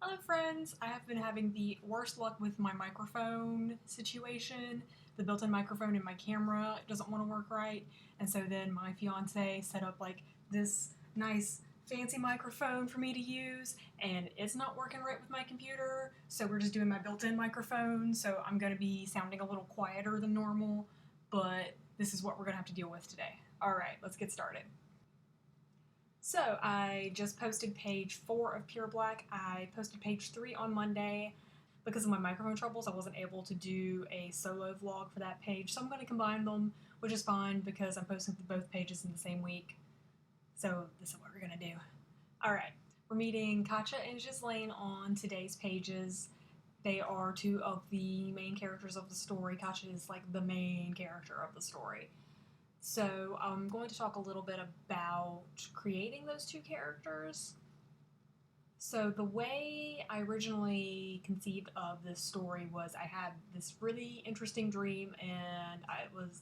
Hello friends! I have been having the worst luck with my microphone situation. The built-in microphone in my camera doesn't want to work right, and so then my fiance set up like this nice fancy microphone for me to use, and it's not working right with my computer, so we're just doing my built-in microphone, so I'm going to be sounding a little quieter than normal, but this is what we're going to have to deal with today. Alright, let's get started. So I just posted page 4 of Pure Black. I posted page 3 on Monday. Because of my microphone troubles, I wasn't able to do a solo vlog for that page, so I'm going to combine them, which is fine because I'm posting both pages in the same week. So this is what we're going to do. Alright, we're meeting Katja and Ghislaine on today's pages. They are two of the main characters of the story. Katja is like the main character of the story. So I'm going to talk a little bit about creating those two characters. So the way I originally conceived of this story was I had this really interesting dream, and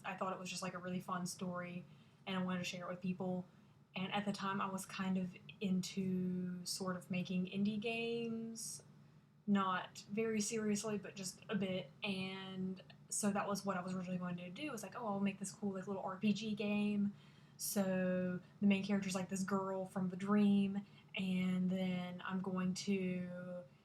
I thought it was just like a really fun story, and I wanted to share it with people. And at the time I was kind of into sort of making indie games, not very seriously, but just a bit, and so that was what I was originally going to do. It was like, oh, I'll make this cool like little RPG game. So the main character is like this girl from the dream, and then I'm going to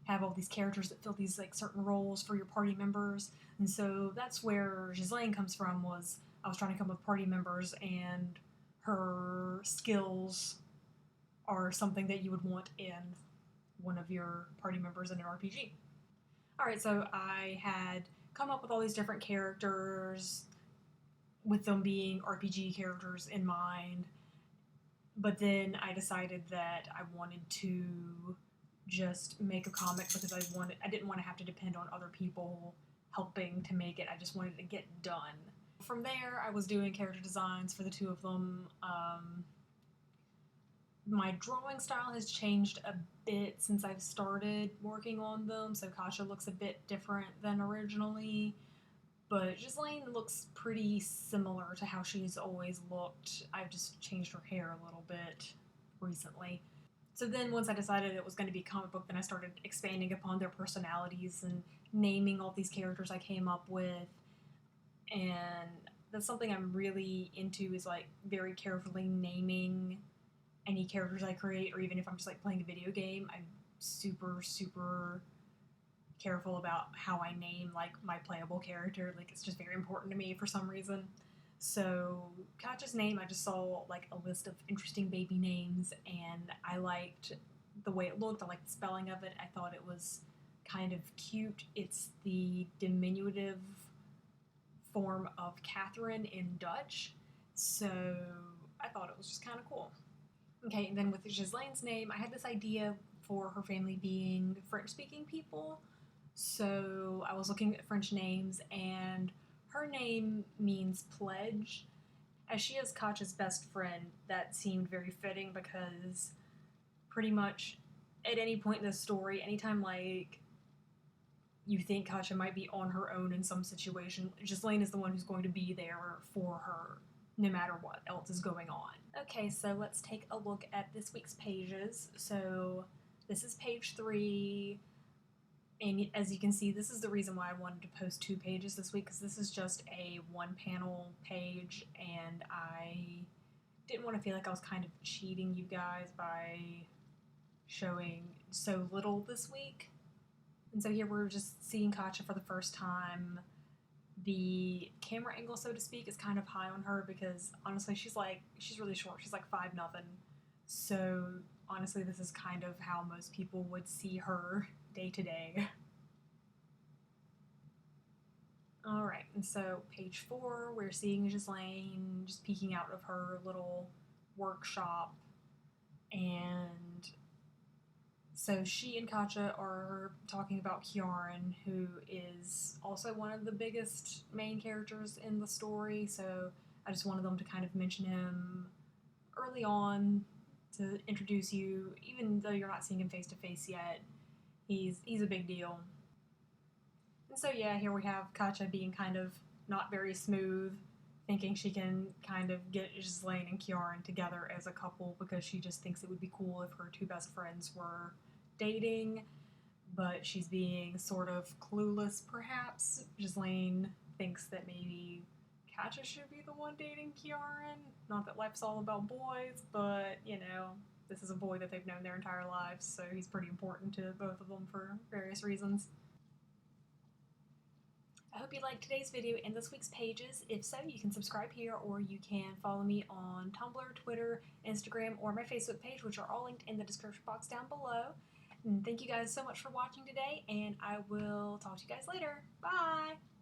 have all these characters that fill these like certain roles for your party members. And so that's where Ghislaine comes from. Was I was trying to come up with party members, and her skills are something that you would want in one of your party members in an RPG. Alright, so I had come up with all these different characters, with them being RPG characters in mind, but then I decided that I wanted to just make a comic because I didn't want to have to depend on other people helping to make it. I just wanted to get done. From there, I was doing character designs for the two of them. My drawing style has changed a bit since I've started working on them, so Katja looks a bit different than originally, but Ghislaine looks pretty similar to how she's always looked. I've just changed her hair a little bit recently. So then once I decided it was going to be a comic book, then I started expanding upon their personalities and naming all these characters I came up with, and that's something I'm really into, is like very carefully naming any characters I create, or even if I'm just like playing a video game, I'm super careful about how I name like my playable character. Like, it's just very important to me for some reason. So Katja's name, I just saw like a list of interesting baby names, and I liked the way it looked. I liked the spelling of it. I thought it was kind of cute. It's the diminutive form of Catherine in Dutch, so I thought it was just kind of cool. Okay, and then with Ghislaine's name, I had this idea for her family being French-speaking people. So I was looking at French names, and her name means pledge. As she is Katja's best friend, that seemed very fitting because pretty much at any point in the story, anytime like you think Katja might be on her own in some situation, Ghislaine is the one who's going to be there for her no matter what else is going on. Okay, so let's take a look at this week's pages. So this is page 3, and as you can see, this is the reason why I wanted to post 2 pages this week, because this is just a one-panel page, and I didn't want to feel like I was kind of cheating you guys by showing so little this week. And so here we're just seeing Katja for the first time. The camera angle, so to speak, is kind of high on her because honestly she's really short. She's like 5'0". So honestly, this is kind of how most people would see her day to day. Alright, and so page 4, we're seeing Ghislaine just peeking out of her little workshop, and so she and Katja are talking about Kjaran, who is also one of the biggest main characters in the story, so I just wanted them to kind of mention him early on to introduce you, even though you're not seeing him face to face yet. He's a big deal. And so yeah, here we have Katja being kind of not very smooth, thinking she can kind of get Ghislaine and Kjaran together as a couple because she just thinks it would be cool if her two best friends were dating. but she's being sort of clueless, perhaps. Ghislaine thinks that maybe Katja should be the one dating Kieran. Not that life's all about boys, but, you know, this is a boy that they've known their entire lives, so he's pretty important to both of them for various reasons. I hope you liked today's video and this week's pages. If so, you can subscribe here, or you can follow me on Tumblr, Twitter, Instagram, or my Facebook page, which are all linked in the description box down below. And thank you guys so much for watching today, and I will talk to you guys later. Bye!